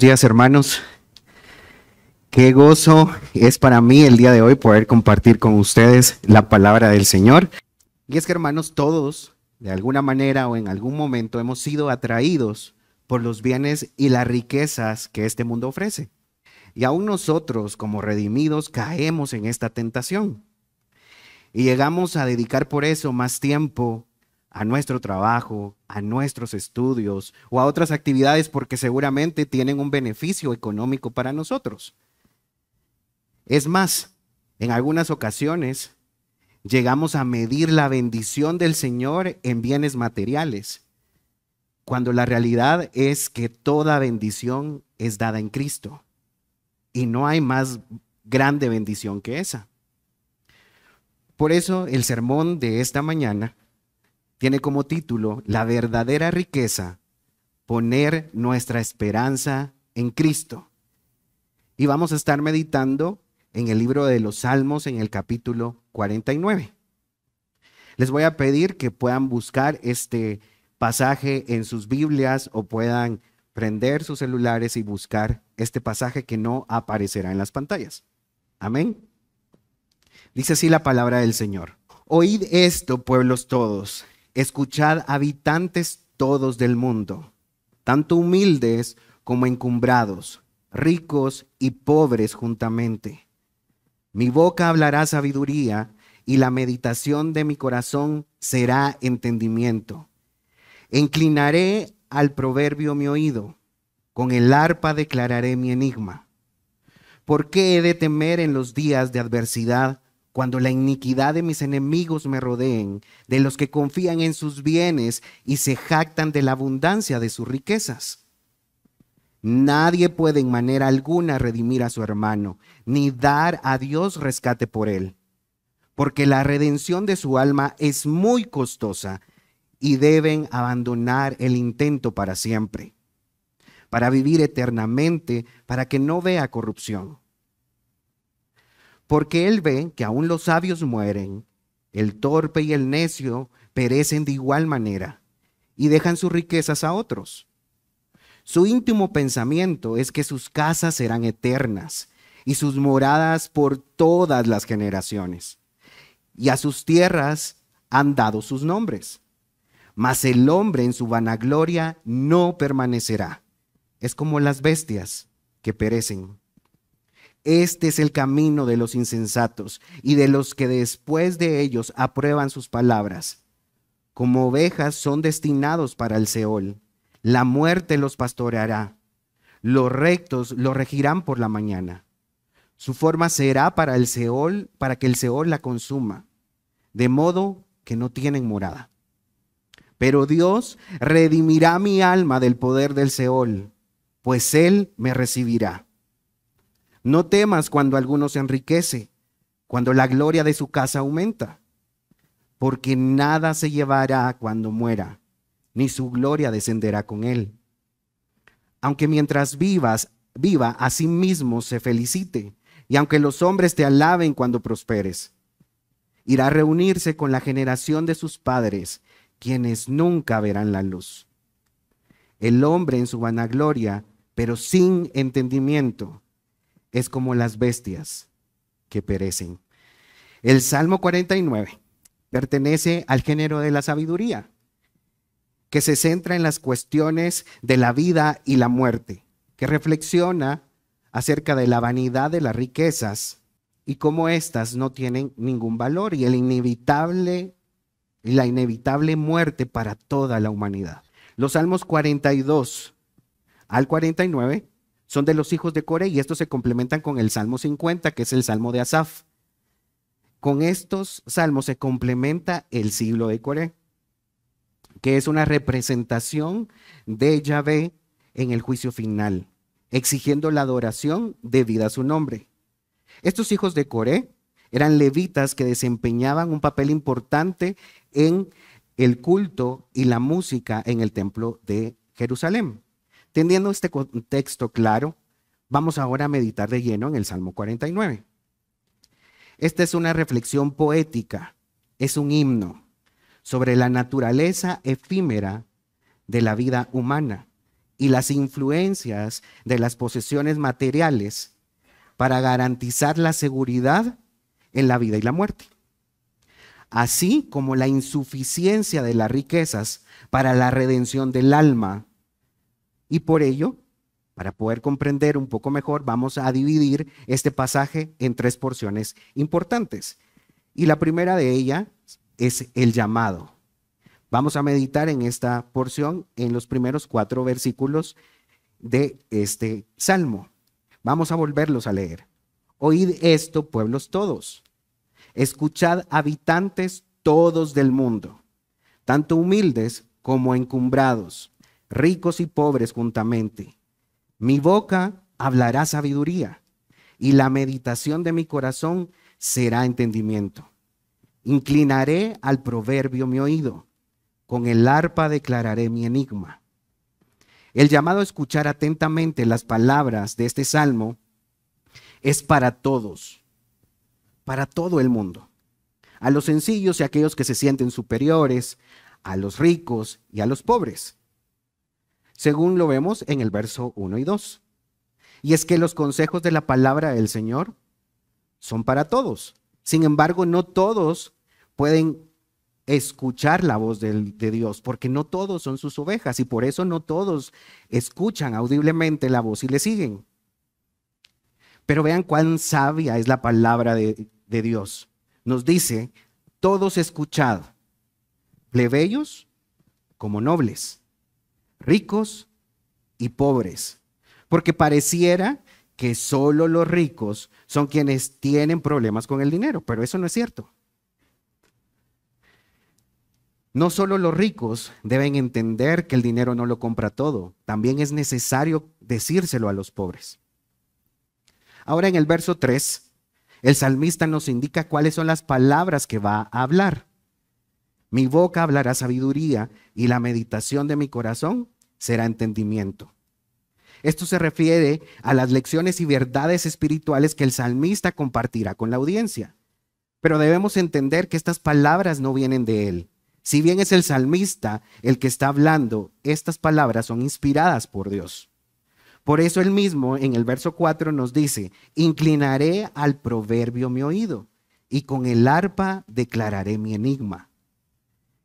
días, hermanos. Qué gozo es para mí el día de hoy poder compartir con ustedes la palabra del Señor. Y es que, hermanos, todos, de alguna manera o en algún momento, hemos sido atraídos por los bienes y las riquezas que este mundo ofrece. Y aún nosotros, como redimidos, caemos en esta tentación. Y llegamos a dedicar por eso más tiempo a nuestro trabajo, a nuestros estudios o a otras actividades porque seguramente tienen un beneficio económico para nosotros. Es más, en algunas ocasiones llegamos a medir la bendición del Señor en bienes materiales, cuando la realidad es que toda bendición es dada en Cristo y no hay más grande bendición que esa. Por eso el sermón de esta mañana tiene como título La verdadera riqueza, poner nuestra esperanza en Cristo. Y vamos a estar meditando en el libro de los Salmos en el capítulo 49. Les voy a pedir que puedan buscar este pasaje en sus Biblias o puedan prender sus celulares y buscar este pasaje que no aparecerá en las pantallas. Amén. Dice así la palabra del Señor. Oíd esto, pueblos todos, escuchad, habitantes todos del mundo, tanto humildes como encumbrados, ricos y pobres juntamente. Mi boca hablará sabiduría y la meditación de mi corazón será entendimiento. Inclinaré al proverbio mi oído, con el arpa declararé mi enigma. ¿Por qué he de temer en los días de adversidad, cuando la iniquidad de mis enemigos me rodeen, de los que confían en sus bienes y se jactan de la abundancia de sus riquezas? Nadie puede en manera alguna redimir a su hermano, ni dar a Dios rescate por él, porque la redención de su alma es muy costosa y deben abandonar el intento para siempre, para vivir eternamente, para que no vea corrupción. Porque él ve que aún los sabios mueren, el torpe y el necio perecen de igual manera y dejan sus riquezas a otros. Su íntimo pensamiento es que sus casas serán eternas y sus moradas por todas las generaciones. Y a sus tierras han dado sus nombres. Mas el hombre en su vanagloria no permanecerá. Es como las bestias que perecen. Este es el camino de los insensatos y de los que después de ellos aprueban sus palabras. Como ovejas son destinados para el Seol. La muerte los pastoreará. Los rectos los regirán por la mañana. Su forma será para el Seol, para que el Seol la consuma, de modo que no tienen morada. Pero Dios redimirá mi alma del poder del Seol, pues Él me recibirá. No temas cuando alguno se enriquece, cuando la gloria de su casa aumenta, porque nada se llevará cuando muera, ni su gloria descenderá con él. Aunque mientras viva a sí mismo se felicite, y aunque los hombres te alaben cuando prosperes, irá a reunirse con la generación de sus padres, quienes nunca verán la luz. El hombre en su vanagloria, pero sin entendimiento, es como las bestias que perecen. El Salmo 49 pertenece al género de la sabiduría, que se centra en las cuestiones de la vida y la muerte, que reflexiona acerca de la vanidad de las riquezas y cómo éstas no tienen ningún valor y la inevitable muerte para toda la humanidad. Los Salmos 42 al 49 son de los hijos de Coré y estos se complementan con el Salmo 50, que es el Salmo de Asaf. Con estos salmos se complementa el siglo de Coré, que es una representación de Yahvé en el juicio final, exigiendo la adoración debida a su nombre. Estos hijos de Coré eran levitas que desempeñaban un papel importante en el culto y la música en el templo de Jerusalén. Teniendo este contexto claro, vamos ahora a meditar de lleno en el Salmo 49. Esta es una reflexión poética, es un himno sobre la naturaleza efímera de la vida humana y las influencias de las posesiones materiales para garantizar la seguridad en la vida y la muerte, así como la insuficiencia de las riquezas para la redención del alma. Y por ello, para poder comprender un poco mejor, vamos a dividir este pasaje en 3 porciones importantes. Y la primera de ellas es el llamado. Vamos a meditar en esta porción en los primeros 4 versículos de este salmo. Vamos a volverlos a leer. Oíd esto, pueblos todos. Escuchad, habitantes todos del mundo, tanto humildes como encumbrados, ricos y pobres juntamente. Mi boca hablará sabiduría, y la meditación de mi corazón será entendimiento. Inclinaré al proverbio mi oído, con el arpa declararé mi enigma. El llamado a escuchar atentamente las palabras de este salmo es para todos, para todo el mundo. A los sencillos y a aquellos que se sienten superiores, a los ricos y a los pobres, según lo vemos en el verso 1 y 2. Y es que los consejos de la palabra del Señor son para todos. Sin embargo, no todos pueden escuchar la voz de Dios, porque no todos son sus ovejas y por eso no todos escuchan audiblemente la voz y le siguen. Pero vean cuán sabia es la palabra de Dios. Nos dice, todos escuchad, plebeyos como nobles, ricos y pobres, porque pareciera que solo los ricos son quienes tienen problemas con el dinero, pero eso no es cierto. No solo los ricos deben entender que el dinero no lo compra todo, también es necesario decírselo a los pobres. Ahora en el verso 3, el salmista nos indica cuáles son las palabras que va a hablar. Mi boca hablará sabiduría y la meditación de mi corazón será entendimiento. Esto se refiere a las lecciones y verdades espirituales que el salmista compartirá con la audiencia. Pero debemos entender que estas palabras no vienen de él. Si bien es el salmista el que está hablando, estas palabras son inspiradas por Dios. Por eso él mismo en el verso 4 nos dice, inclinaré al proverbio mi oído y con el arpa declararé mi enigma.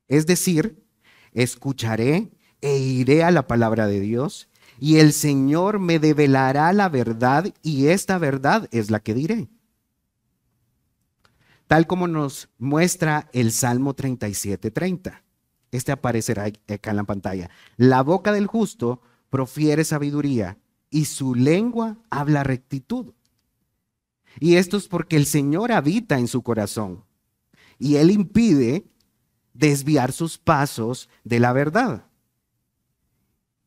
Es decir, escucharé e iré a la palabra de Dios y el Señor me develará la verdad y esta verdad es la que diré. Tal como nos muestra el Salmo 37:30. Este aparecerá acá en la pantalla. La boca del justo profiere sabiduría y su lengua habla rectitud. Y esto es porque el Señor habita en su corazón y Él impide desviar sus pasos de la verdad.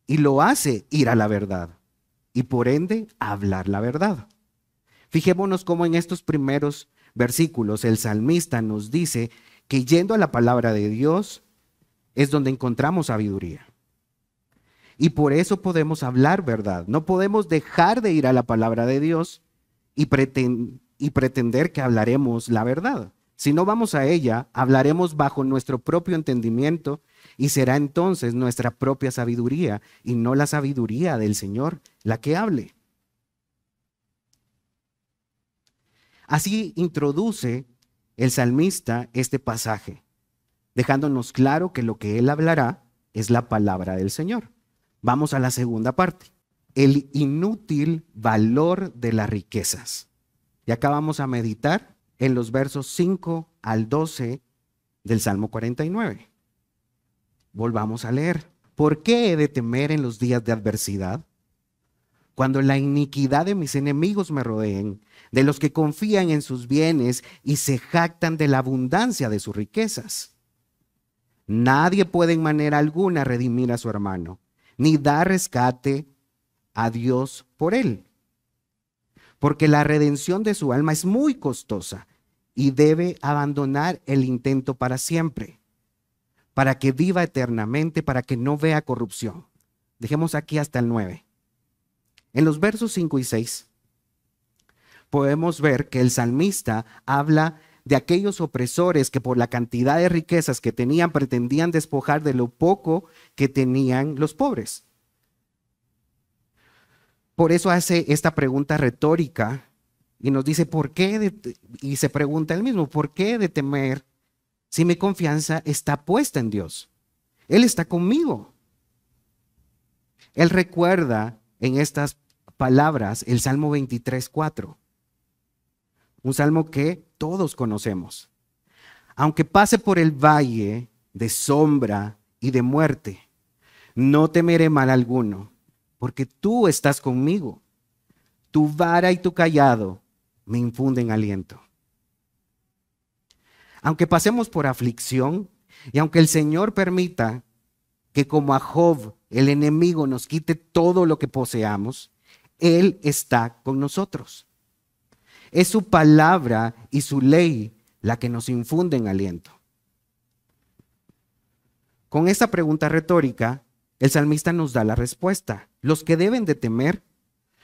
Y lo hace ir a la verdad y por ende hablar la verdad. Fijémonos cómo en estos primeros versículos el salmista nos dice que yendo a la palabra de Dios es donde encontramos sabiduría. Y por eso podemos hablar verdad. No podemos dejar de ir a la palabra de Dios y pretender que hablaremos la verdad. Si no vamos a ella, hablaremos bajo nuestro propio entendimiento y será entonces nuestra propia sabiduría y no la sabiduría del Señor la que hable. Así introduce el salmista este pasaje, dejándonos claro que lo que él hablará es la palabra del Señor. Vamos a la segunda parte, el inútil valor de las riquezas. Y acá vamos a meditar en los versos 5 al 12 del Salmo 49. Volvamos a leer. ¿Por qué he de temer en los días de adversidad? Cuando la iniquidad de mis enemigos me rodeen, de los que confían en sus bienes y se jactan de la abundancia de sus riquezas. Nadie puede en manera alguna redimir a su hermano, ni dar rescate a Dios por él. Porque la redención de su alma es muy costosa y debe abandonar el intento para siempre, para que viva eternamente, para que no vea corrupción. Dejemos aquí hasta el 9. En los versos 5 y 6 podemos ver que el salmista habla de aquellos opresores que por la cantidad de riquezas que tenían pretendían despojar de lo poco que tenían los pobres. Por eso hace esta pregunta retórica y nos dice, ¿por qué? Y se pregunta él mismo, ¿por qué de temer si mi confianza está puesta en Dios? Él está conmigo. Él recuerda en estas palabras el Salmo 23:4, un salmo que todos conocemos. Aunque pase por el valle de sombra y de muerte, no temeré mal alguno, porque tú estás conmigo. Tu vara y tu cayado me infunden aliento. Aunque pasemos por aflicción y aunque el Señor permita que como a Job el enemigo nos quite todo lo que poseamos, Él está con nosotros. Es su palabra y su ley la que nos infunden aliento. Con esta pregunta retórica, el salmista nos da la respuesta. Los que deben de temer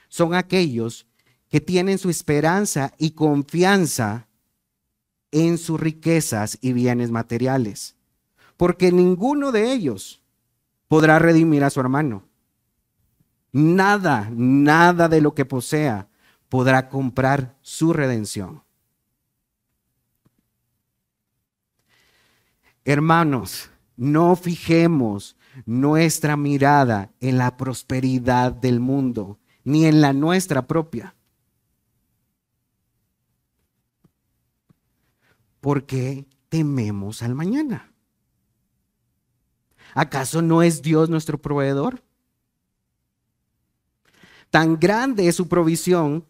son aquellos que tienen su esperanza y confianza en sus riquezas y bienes materiales, porque ninguno de ellos podrá redimir a su hermano. Nada, nada de lo que posea podrá comprar su redención. Hermanos, no fijemos nuestra mirada en la prosperidad del mundo, ni en la nuestra propia. Porque tememos al mañana. ¿Acaso no es Dios nuestro proveedor? Tan grande es su provisión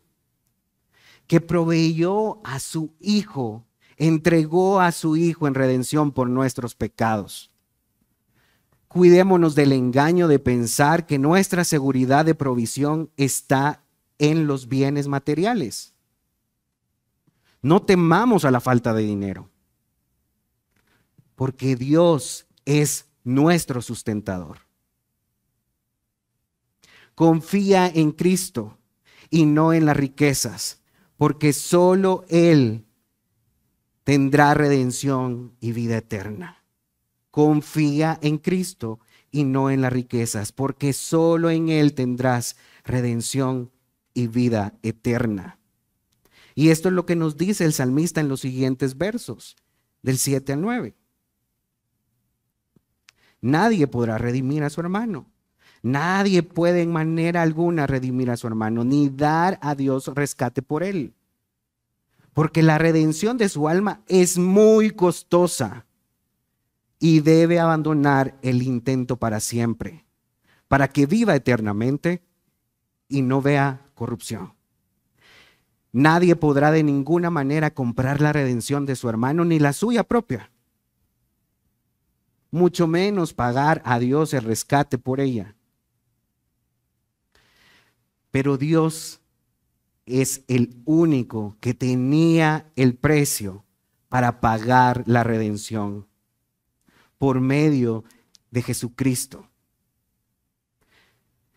que proveyó a su Hijo, entregó a su Hijo en redención por nuestros pecados. Cuidémonos del engaño de pensar que nuestra seguridad de provisión está en los bienes materiales. No temamos a la falta de dinero, porque Dios es nuestro sustentador. Confía en Cristo y no en las riquezas, porque solo Él tendrá redención y vida eterna. Confía en Cristo y no en las riquezas, porque solo en Él tendrás redención y vida eterna. Y esto es lo que nos dice el salmista en los siguientes versos, del 7 al 9. Nadie podrá redimir a su hermano. Nadie puede en manera alguna redimir a su hermano, ni dar a Dios rescate por él. Porque la redención de su alma es muy costosa y debe abandonar el intento para siempre, para que viva eternamente y no vea corrupción. Nadie podrá de ninguna manera comprar la redención de su hermano ni la suya propia, mucho menos pagar a Dios el rescate por ella. Pero Dios es el único que tenía el precio para pagar la redención por medio de Jesucristo.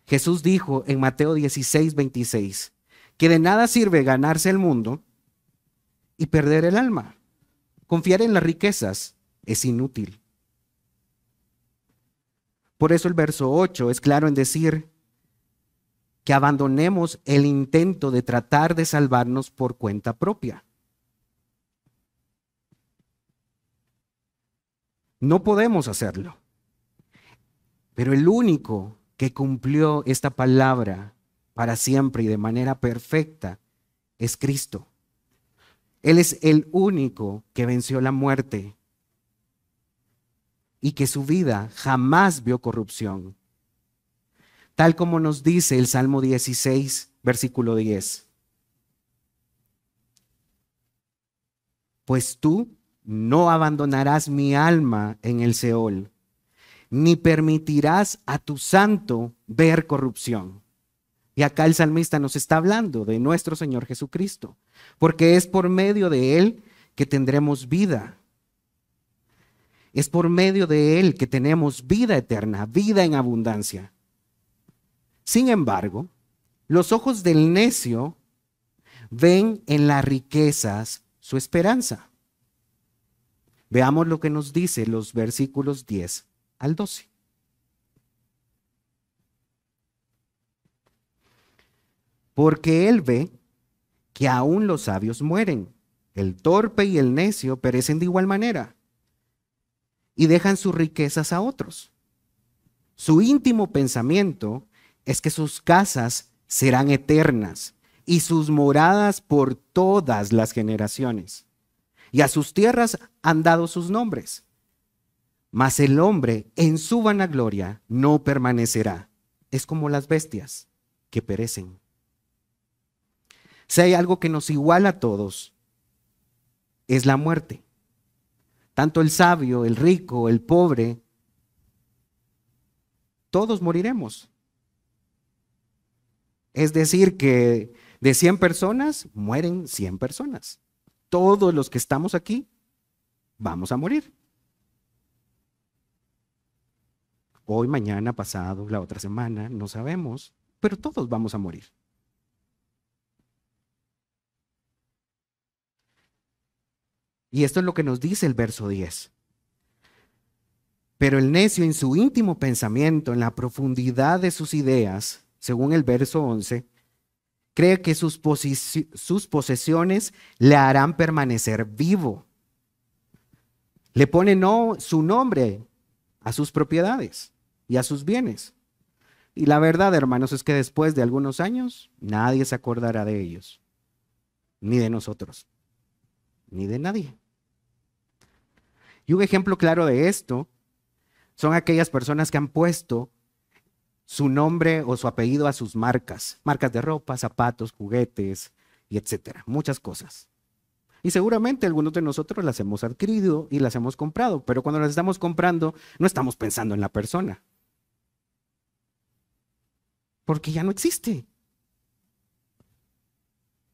Jesús dijo en Mateo 16:26 que de nada sirve ganarse el mundo y perder el alma. Confiar en las riquezas es inútil. Por eso el verso 8 es claro en decir que abandonemos el intento de tratar de salvarnos por cuenta propia. No podemos hacerlo. Pero el único que cumplió esta palabra para siempre y de manera perfecta es Cristo. Él es el único que venció la muerte y que su vida jamás vio corrupción. Tal como nos dice el Salmo 16, versículo 10. Pues tú no abandonarás mi alma en el Seol, ni permitirás a tu santo ver corrupción. Y acá el salmista nos está hablando de nuestro Señor Jesucristo, porque es por medio de Él que tendremos vida. Es por medio de Él que tenemos vida eterna, vida en abundancia. Sin embargo, los ojos del necio ven en las riquezas su esperanza. Veamos lo que nos dice los versículos 10 al 12. porque él ve que aún los sabios mueren. El torpe y el necio perecen de igual manera y dejan sus riquezas a otros. Su íntimo pensamiento es que sus casas serán eternas y sus moradas por todas las generaciones. Y a sus tierras han dado sus nombres. Mas el hombre en su vanagloria no permanecerá. Es como las bestias que perecen. Si hay algo que nos iguala a todos, es la muerte. Tanto el sabio, el rico, el pobre, todos moriremos. Es decir, que de 100 personas, mueren 100 personas. Todos los que estamos aquí vamos a morir. Hoy, mañana, pasado, la otra semana, no sabemos, pero todos vamos a morir. Y esto es lo que nos dice el verso 10. Pero el necio en su íntimo pensamiento, en la profundidad de sus ideas, según el verso 11, cree que sus posesiones le harán permanecer vivo. Le pone su nombre a sus propiedades y a sus bienes. Y la verdad, hermanos, es que después de algunos años, nadie se acordará de ellos, ni de nosotros, ni de nadie. Y un ejemplo claro de esto son aquellas personas que han puesto su nombre o su apellido a sus marcas de ropa, zapatos, juguetes y etcétera, muchas cosas. Y seguramente algunos de nosotros las hemos adquirido y las hemos comprado, pero cuando las estamos comprando no estamos pensando en la persona, porque ya no existe.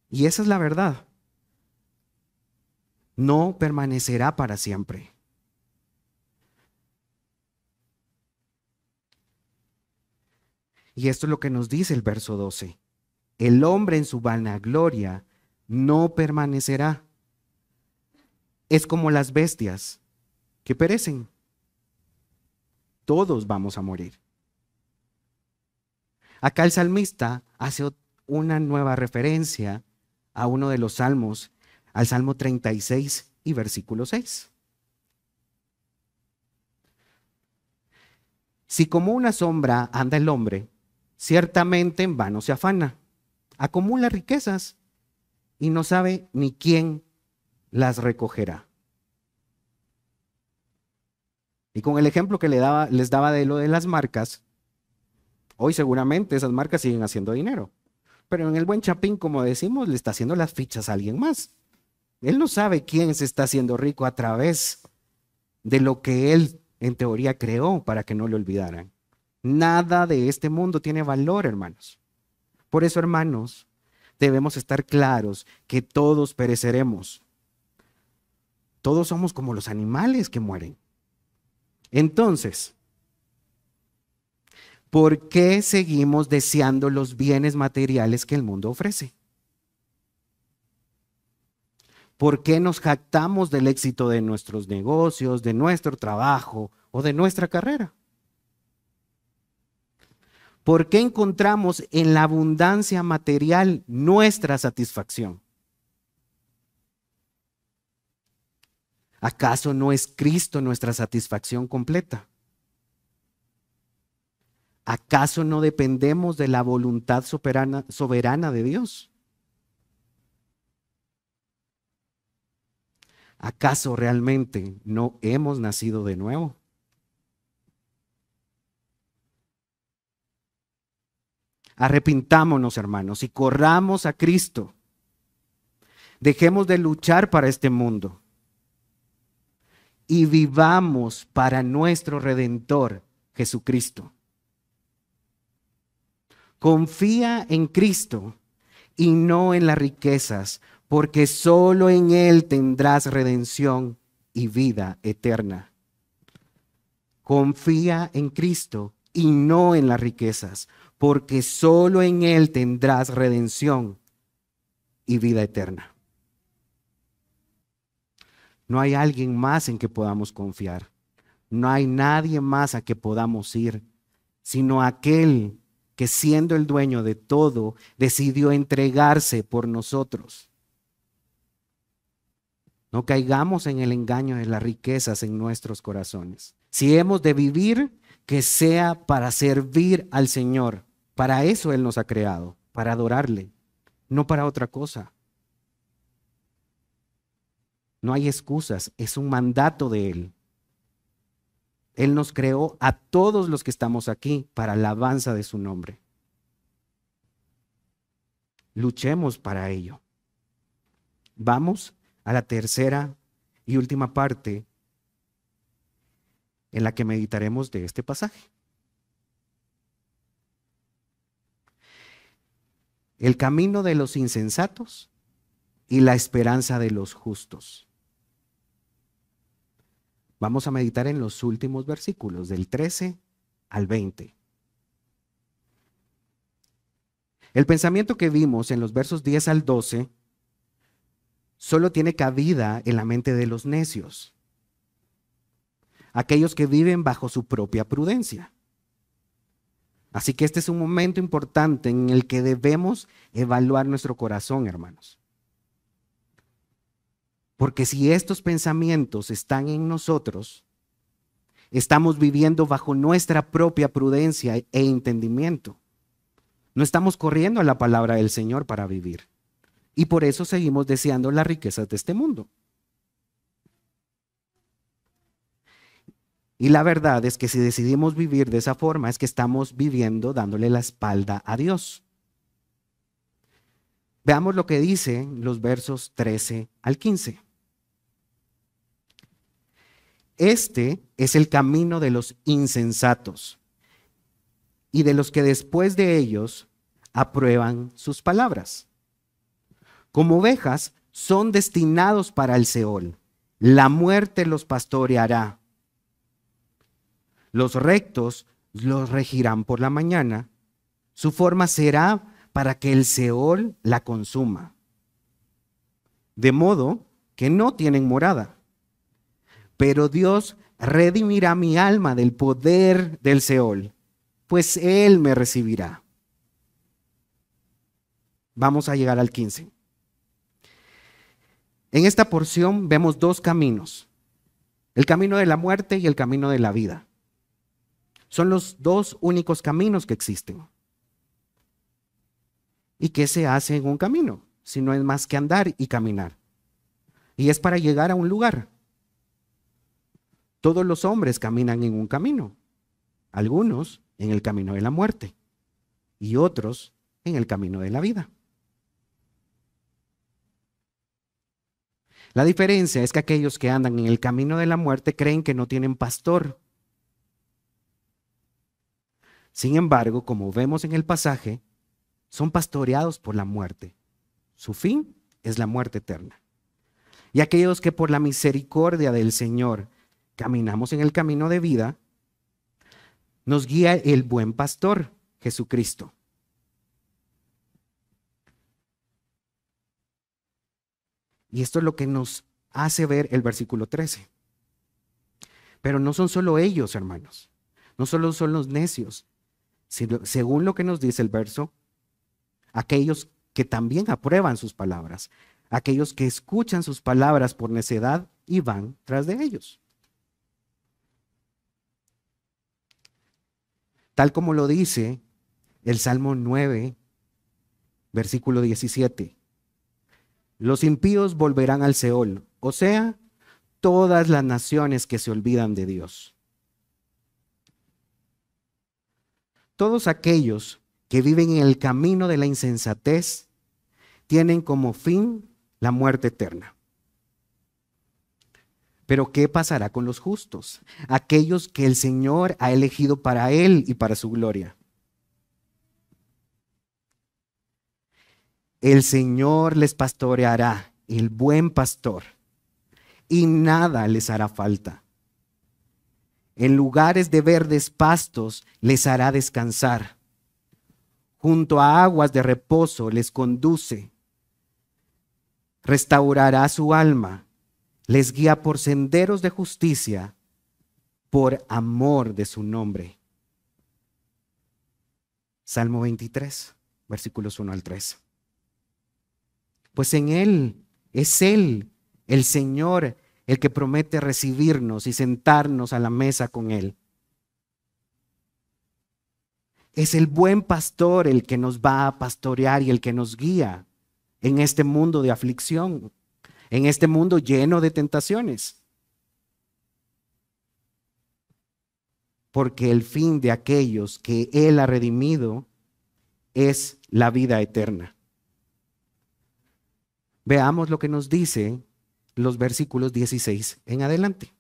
Y esa es la verdad. No permanecerá para siempre. Y esto es lo que nos dice el verso 12. El hombre en su vanagloria no permanecerá. Es como las bestias que perecen. Todos vamos a morir. Acá el salmista hace una nueva referencia a uno de los salmos, al Salmo 36 y versículo 6. Si como una sombra anda el hombre, ciertamente en vano se afana, acumula riquezas y no sabe ni quién las recogerá. Y con el ejemplo que les daba de lo de las marcas, hoy seguramente esas marcas siguen haciendo dinero, pero en el buen chapín, como decimos, le está haciendo las fichas a alguien más. Él no sabe quién se está haciendo rico a través de lo que él en teoría creó para que no le olvidaran. Nada de este mundo tiene valor, hermanos. Por eso, hermanos, debemos estar claros que todos pereceremos. Todos somos como los animales que mueren. Entonces, ¿por qué seguimos deseando los bienes materiales que el mundo ofrece? ¿Por qué nos jactamos del éxito de nuestros negocios, de nuestro trabajo o de nuestra carrera? ¿Por qué encontramos en la abundancia material nuestra satisfacción? ¿Acaso no es Cristo nuestra satisfacción completa? ¿Acaso no dependemos de la voluntad soberana de Dios? ¿Acaso realmente no hemos nacido de nuevo? Arrepintámonos, hermanos, y corramos a Cristo. Dejemos de luchar para este mundo y vivamos para nuestro Redentor, Jesucristo. Confía en Cristo y no en las riquezas, porque solo en Él tendrás redención y vida eterna. Confía en Cristo y no en las riquezas, porque solo en Él tendrás redención y vida eterna. No hay alguien más en que podamos confiar. No hay nadie más a que podamos ir, sino aquel que siendo el dueño de todo, decidió entregarse por nosotros. No caigamos en el engaño de las riquezas en nuestros corazones. Si hemos de vivir, que sea para servir al Señor. Para eso Él nos ha creado, para adorarle, no para otra cosa. No hay excusas, es un mandato de Él. Él nos creó a todos los que estamos aquí para alabanza de su nombre. Luchemos para ello. Vamos a la tercera y última parte en la que meditaremos de este pasaje. El camino de los insensatos y la esperanza de los justos. Vamos a meditar en los últimos versículos, del 13 al 20. El pensamiento que vimos en los versos 10 al 12 solo tiene cabida en la mente de los necios, aquellos que viven bajo su propia prudencia. Así que este es un momento importante en el que debemos evaluar nuestro corazón, hermanos. Porque si estos pensamientos están en nosotros, estamos viviendo bajo nuestra propia prudencia e entendimiento. No estamos corriendo a la palabra del Señor para vivir. Y por eso seguimos deseando las riquezas de este mundo. Y la verdad es que si decidimos vivir de esa forma, es que estamos viviendo dándole la espalda a Dios. Veamos lo que dicen los versos 13 al 15. Este es el camino de los insensatos y de los que después de ellos aprueban sus palabras. Como ovejas son destinados para el Seol. La muerte los pastoreará. Los rectos los regirán por la mañana. Su forma será para que el Seol la consuma. De modo que no tienen morada. Pero Dios redimirá mi alma del poder del Seol, pues Él me recibirá. Vamos a llegar al 15. En esta porción vemos dos caminos, el camino de la muerte y el camino de la vida. Son los dos únicos caminos que existen. ¿Y qué se hace en un camino? Si no es más que andar y caminar. Y es para llegar a un lugar. Todos los hombres caminan en un camino, algunos en el camino de la muerte y otros en el camino de la vida. La diferencia es que aquellos que andan en el camino de la muerte creen que no tienen pastor. Sin embargo, como vemos en el pasaje, son pastoreados por la muerte. Su fin es la muerte eterna. Y aquellos que por la misericordia del Señor caminamos en el camino de vida, nos guía el buen pastor, Jesucristo. Y esto es lo que nos hace ver el versículo 13. Pero no son solo ellos, hermanos. No solo son los necios. Según lo que nos dice el verso, aquellos que también aprueban sus palabras, aquellos que escuchan sus palabras por necedad y van tras de ellos. Tal como lo dice el Salmo 9, versículo 17. Los impíos volverán al Seol, o sea, todas las naciones que se olvidan de Dios. Todos aquellos que viven en el camino de la insensatez tienen como fin la muerte eterna. Pero ¿qué pasará con los justos? Aquellos que el Señor ha elegido para Él y para su gloria. El Señor les pastoreará, el buen pastor, y nada les hará falta. En lugares de verdes pastos les hará descansar. Junto a aguas de reposo les conduce. Restaurará su alma. Les guía por senderos de justicia, por amor de su nombre. Salmo 23, versículos 1 al 3. Pues en Él, es Él, el Señor, el que promete recibirnos y sentarnos a la mesa con Él. Es el buen pastor el que nos va a pastorear y el que nos guía en este mundo de aflicción, en este mundo lleno de tentaciones. Porque el fin de aquellos que Él ha redimido es la vida eterna. Veamos lo que nos dice los versículos 16 en adelante.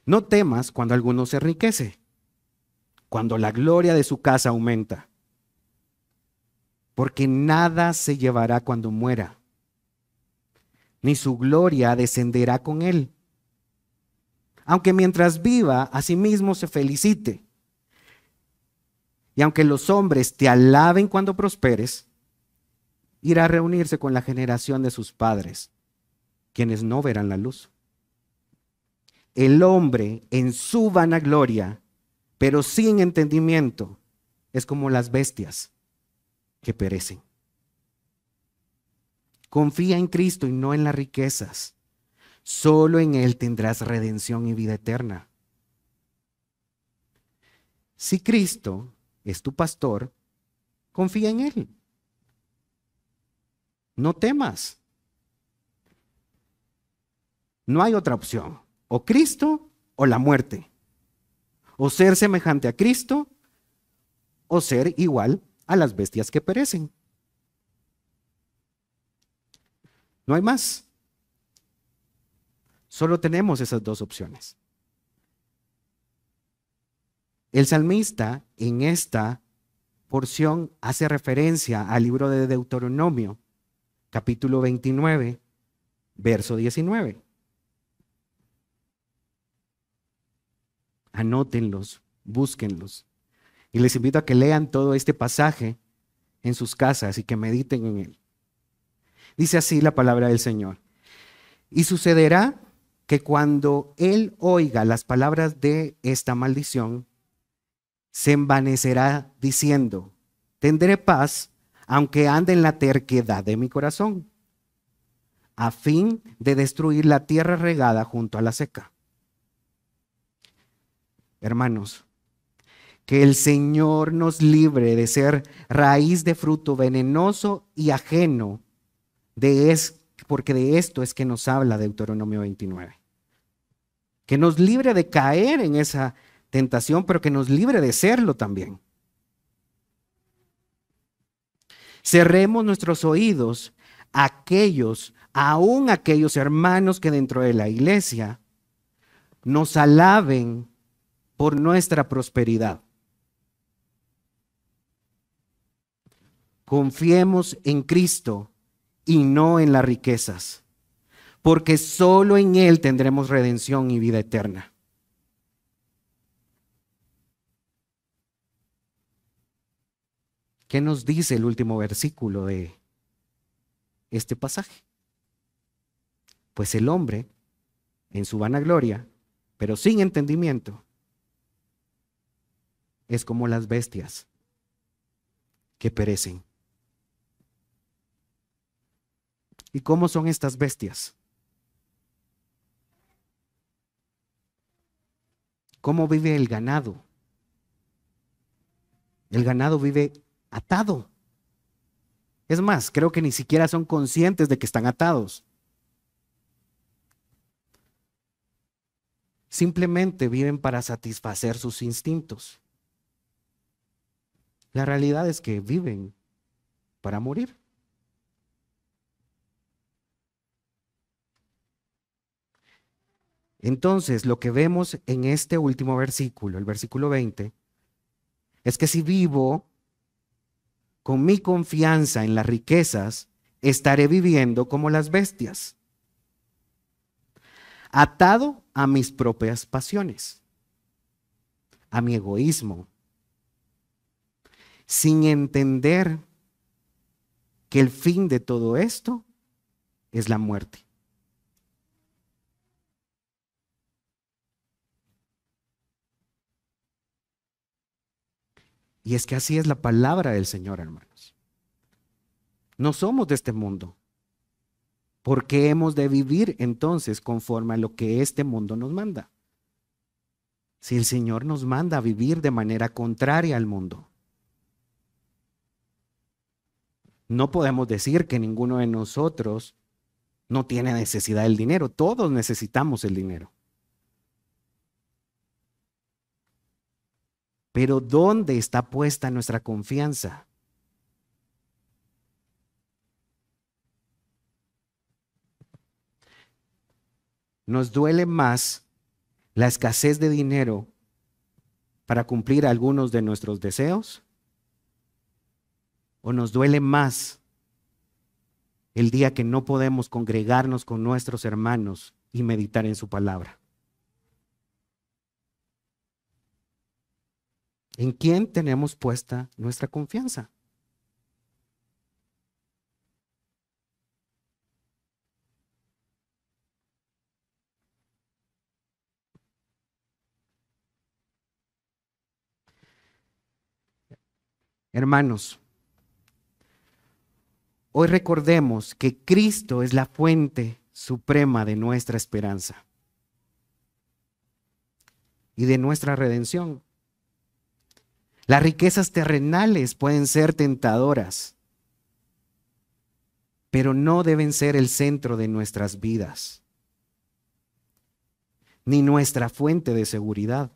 No temas cuando alguno se enriquece, cuando la gloria de su casa aumenta, porque nada se llevará cuando muera, ni su gloria descenderá con él. Aunque mientras viva, a sí mismo se felicite. Y aunque los hombres te alaben cuando prosperes, irá a reunirse con la generación de sus padres, quienes no verán la luz. El hombre en su vanagloria, pero sin entendimiento, es como las bestias que perecen. Confía en Cristo y no en las riquezas. Solo en Él tendrás redención y vida eterna. Si Cristo es tu pastor, confía en Él. No temas. No hay otra opción. O Cristo o la muerte. O ser semejante a Cristo o ser igual a las bestias que perecen. No hay más. Solo tenemos esas dos opciones. El salmista en esta porción hace referencia al libro de Deuteronomio, capítulo 29, verso 19. Anótenlos, búsquenlos. Y les invito a que lean todo este pasaje en sus casas y que mediten en él. Dice así la palabra del Señor. Y sucederá que cuando él oiga las palabras de esta maldición, se envanecerá diciendo, tendré paz, aunque ande en la terquedad de mi corazón, a fin de destruir la tierra regada junto a la seca. Hermanos, que el Señor nos libre de ser raíz de fruto venenoso y ajeno porque de esto es que nos habla Deuteronomio 29. Que nos libre de caer en esa tentación, pero que nos libre de serlo también. Cerremos nuestros oídos a aún aquellos hermanos que dentro de la iglesia nos alaben por nuestra prosperidad. Confiemos en Cristo y no en las riquezas, porque solo en Él tendremos redención y vida eterna. ¿Qué nos dice el último versículo de este pasaje? Pues el hombre, en su vanagloria, pero sin entendimiento, es como las bestias que perecen. ¿Y cómo son estas bestias? ¿Cómo vive el ganado? El ganado vive atado. Es más, creo que ni siquiera son conscientes de que están atados. Simplemente viven para satisfacer sus instintos. La realidad es que viven para morir. Entonces, lo que vemos en este último versículo, el versículo 20, es que si vivo con mi confianza en las riquezas, estaré viviendo como las bestias, atado a mis propias pasiones, a mi egoísmo, sin entender que el fin de todo esto es la muerte. Y es que así es la palabra del Señor, hermanos. No somos de este mundo. ¿Por qué hemos de vivir entonces conforme a lo que este mundo nos manda? Si el Señor nos manda a vivir de manera contraria al mundo. No podemos decir que ninguno de nosotros no tiene necesidad del dinero. Todos necesitamos el dinero. Pero ¿dónde está puesta nuestra confianza? Nos duele más la escasez de dinero para cumplir algunos de nuestros deseos, o nos duele más el día que no podemos congregarnos con nuestros hermanos y meditar en su palabra. ¿En quién tenemos puesta nuestra confianza? Hermanos, hoy recordemos que Cristo es la fuente suprema de nuestra esperanza y de nuestra redención. Las riquezas terrenales pueden ser tentadoras, pero no deben ser el centro de nuestras vidas, ni nuestra fuente de seguridad.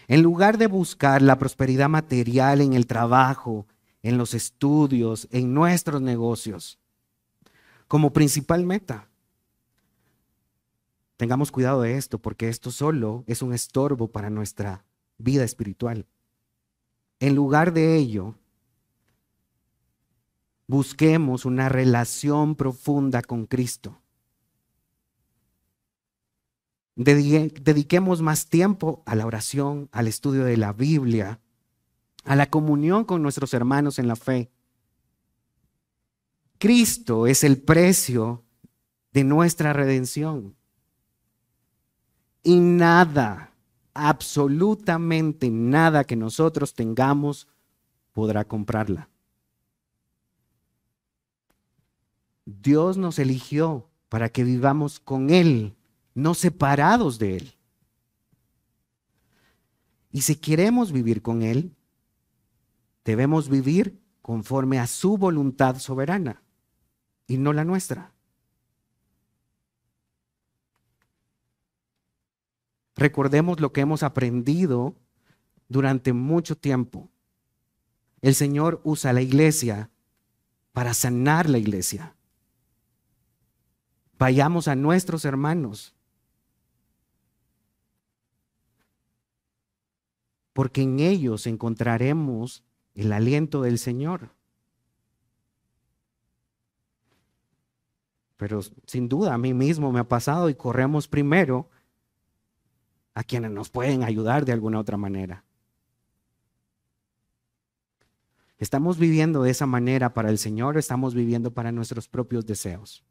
En lugar de buscar la prosperidad material en el trabajo, en los estudios, en nuestros negocios, como principal meta, tengamos cuidado de esto, porque esto solo es un estorbo para nuestra vida espiritual. En lugar de ello, busquemos una relación profunda con Cristo. Dediquemos más tiempo a la oración, al estudio de la Biblia, a la comunión con nuestros hermanos en la fe. Cristo es el precio de nuestra redención. Y nada, absolutamente nada que nosotros tengamos podrá comprarla. Dios nos eligió para que vivamos con Él, no separados de Él. Y si queremos vivir con Él, debemos vivir conforme a su voluntad soberana y no la nuestra. Recordemos lo que hemos aprendido durante mucho tiempo. El Señor usa la iglesia para sanar la iglesia. Vayamos a nuestros hermanos, porque en ellos encontraremos el aliento del Señor. Pero sin duda a mí mismo me ha pasado y corremos primero a quienes nos pueden ayudar de alguna otra manera. ¿Estamos viviendo de esa manera para el Señor o estamos viviendo para nuestros propios deseos?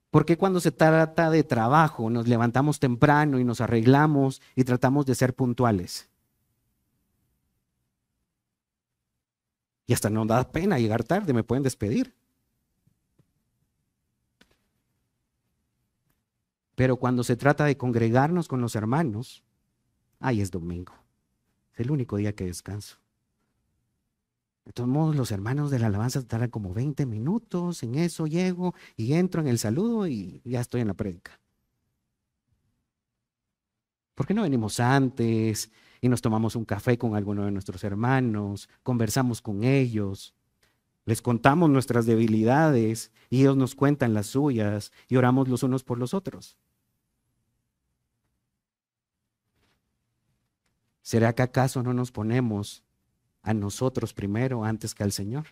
¿Por qué cuando se trata de trabajo nos levantamos temprano y nos arreglamos y tratamos de ser puntuales? Y hasta nos da pena llegar tarde, me pueden despedir. Pero cuando se trata de congregarnos con los hermanos, ahí es domingo. Es el único día que descanso. De todos modos, los hermanos de la alabanza tardan como 20 minutos, en eso llego y entro en el saludo y ya estoy en la prédica. ¿Por qué no venimos antes y nos tomamos un café con alguno de nuestros hermanos, conversamos con ellos, les contamos nuestras debilidades y ellos nos cuentan las suyas y oramos los unos por los otros? ¿Será que acaso no nos ponemos a nosotros primero antes que al Señor?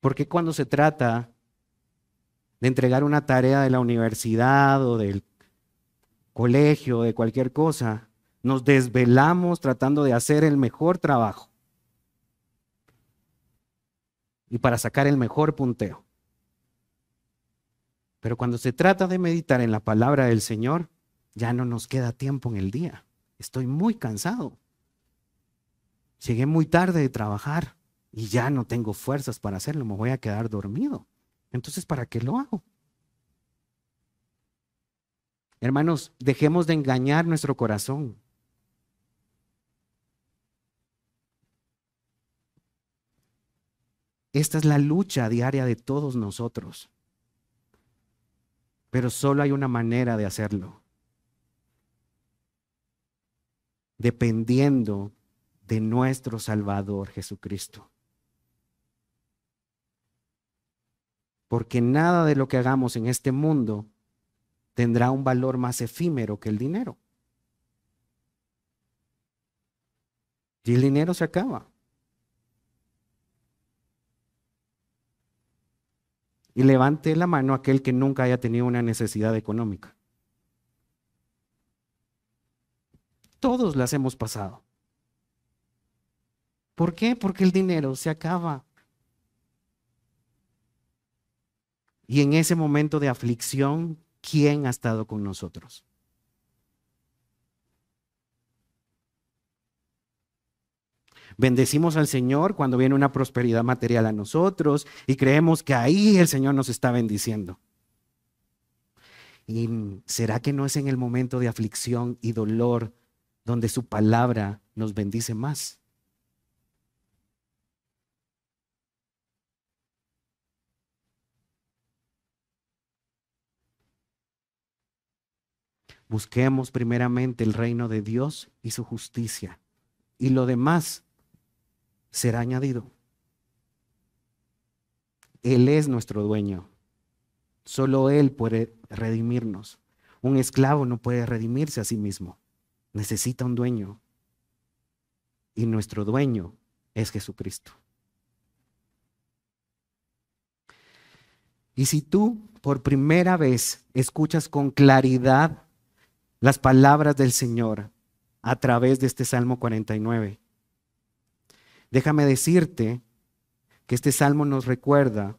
Porque cuando se trata de entregar una tarea de la universidad o del colegio, de cualquier cosa, nos desvelamos tratando de hacer el mejor trabajo y para sacar el mejor punteo? Pero cuando se trata de meditar en la palabra del Señor, ya no nos queda tiempo en el día. Estoy muy cansado. Llegué muy tarde de trabajar y ya no tengo fuerzas para hacerlo. Me voy a quedar dormido. Entonces, ¿para qué lo hago? Hermanos, dejemos de engañar nuestro corazón. Esta es la lucha diaria de todos nosotros. Pero solo hay una manera de hacerlo. Dependiendo de nuestro Salvador Jesucristo. Porque nada de lo que hagamos en este mundo tendrá un valor más efímero que el dinero. Y el dinero se acaba. Y levante la mano aquel que nunca haya tenido una necesidad económica. Todos las hemos pasado. ¿Por qué? Porque el dinero se acaba. Y en ese momento de aflicción, ¿quién ha estado con nosotros? Bendecimos al Señor cuando viene una prosperidad material a nosotros y creemos que ahí el Señor nos está bendiciendo. ¿Y será que no es en el momento de aflicción y dolor donde su palabra nos bendice más? Busquemos primeramente el reino de Dios y su justicia, y lo demás será añadido. Él es nuestro dueño. Solo Él puede redimirnos. Un esclavo no puede redimirse a sí mismo. Necesita un dueño. Y nuestro dueño es Jesucristo. Y si tú por primera vez escuchas con claridad las palabras del Señor a través de este Salmo 49, déjame decirte que este Salmo nos recuerda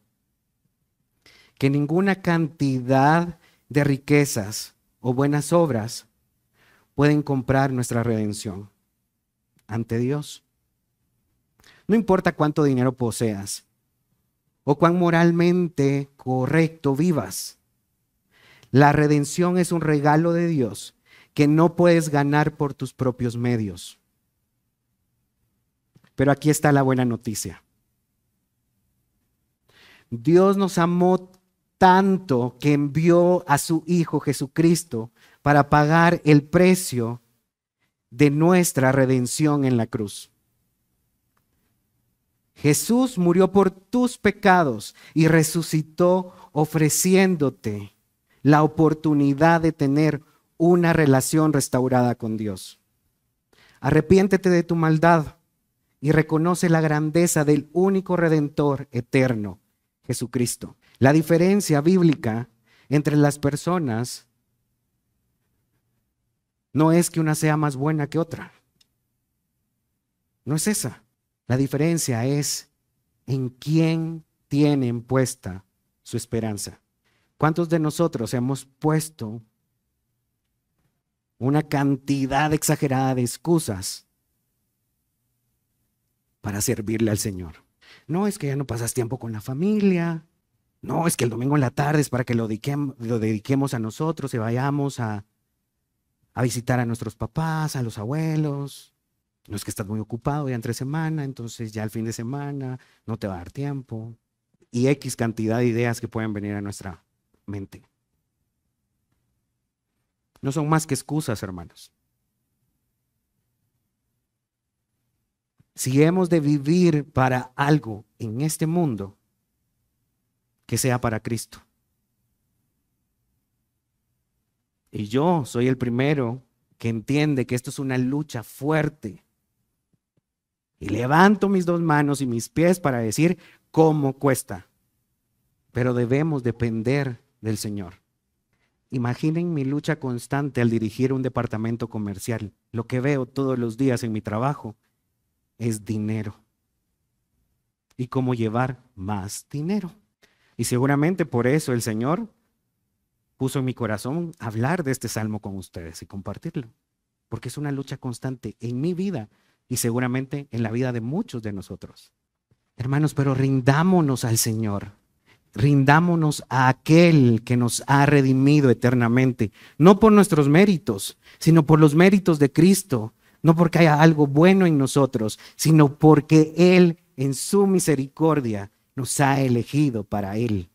que ninguna cantidad de riquezas o buenas obras pueden comprar nuestra redención ante Dios. No importa cuánto dinero poseas o cuán moralmente correcto vivas, la redención es un regalo de Dios que no puedes ganar por tus propios medios. Pero aquí está la buena noticia. Dios nos amó tanto que envió a su Hijo Jesucristo para pagar el precio de nuestra redención en la cruz. Jesús murió por tus pecados y resucitó ofreciéndote la oportunidad de tener una relación restaurada con Dios. Arrepiéntete de tu maldad y reconoce la grandeza del único Redentor eterno, Jesucristo. La diferencia bíblica entre las personas no es que una sea más buena que otra. No es esa. La diferencia es en quién tienen puesta su esperanza. ¿Cuántos de nosotros hemos puesto una cantidad exagerada de excusas para servirle al Señor? No, es que ya no pasas tiempo con la familia. No, es que el domingo en la tarde es para que lo dediquemos a nosotros y vayamos a visitar a nuestros papás, a los abuelos. No es que estás muy ocupado ya entre semana, entonces ya el fin de semana no te va a dar tiempo. Y X cantidad de ideas que pueden venir a nuestra mente. No son más que excusas, hermanos. Si hemos de vivir para algo en este mundo, que sea para Cristo. Y yo soy el primero que entiende que esto es una lucha fuerte. Y levanto mis dos manos y mis pies para decir cómo cuesta. Pero debemos depender del Señor. Imaginen mi lucha constante al dirigir un departamento comercial. Lo que veo todos los días en mi trabajo es dinero. Y cómo llevar más dinero. Y seguramente por eso el Señor puso en mi corazón hablar de este salmo con ustedes y compartirlo, porque es una lucha constante en mi vida y seguramente en la vida de muchos de nosotros. Hermanos, pero rindámonos al Señor, rindámonos a aquel que nos ha redimido eternamente, no por nuestros méritos, sino por los méritos de Cristo, no porque haya algo bueno en nosotros, sino porque Él en su misericordia nos ha elegido para Él.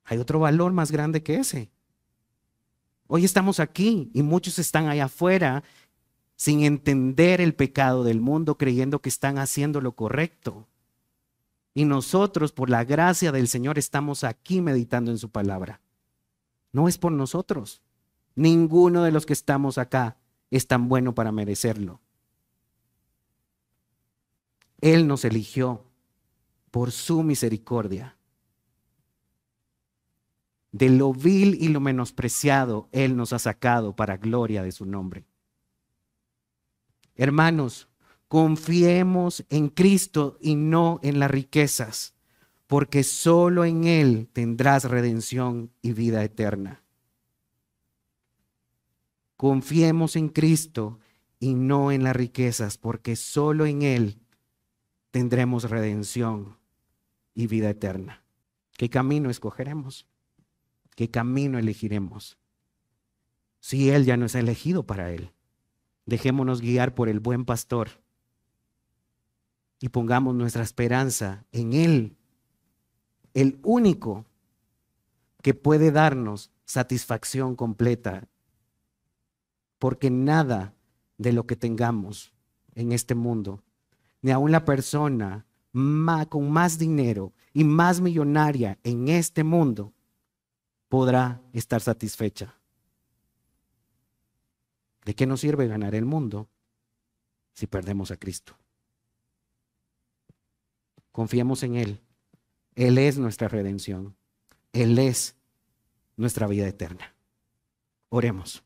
¿Hay otro valor más grande que ese? Hoy estamos aquí y muchos están allá afuera sin entender el pecado del mundo, creyendo que están haciendo lo correcto. Y nosotros, por la gracia del Señor, estamos aquí meditando en su palabra. No es por nosotros. Ninguno de los que estamos acá es tan bueno para merecerlo. Él nos eligió por su misericordia. De lo vil y lo menospreciado, Él nos ha sacado para gloria de su nombre. Hermanos, confiemos en Cristo y no en las riquezas, porque solo en Él tendrás redención y vida eterna. Confiemos en Cristo y no en las riquezas, porque solo en Él tendremos redención y vida eterna. ¿Qué camino escogeremos? ¿Qué camino elegiremos? Si Él ya nos ha elegido para Él, dejémonos guiar por el buen pastor y pongamos nuestra esperanza en Él, el único que puede darnos satisfacción completa, porque nada de lo que tengamos en este mundo, ni aun la persona con más dinero y más millonaria en este mundo, podrá estar satisfecha. ¿De qué nos sirve ganar el mundo si perdemos a Cristo? Confiemos en Él. Él es nuestra redención. Él es nuestra vida eterna. Oremos.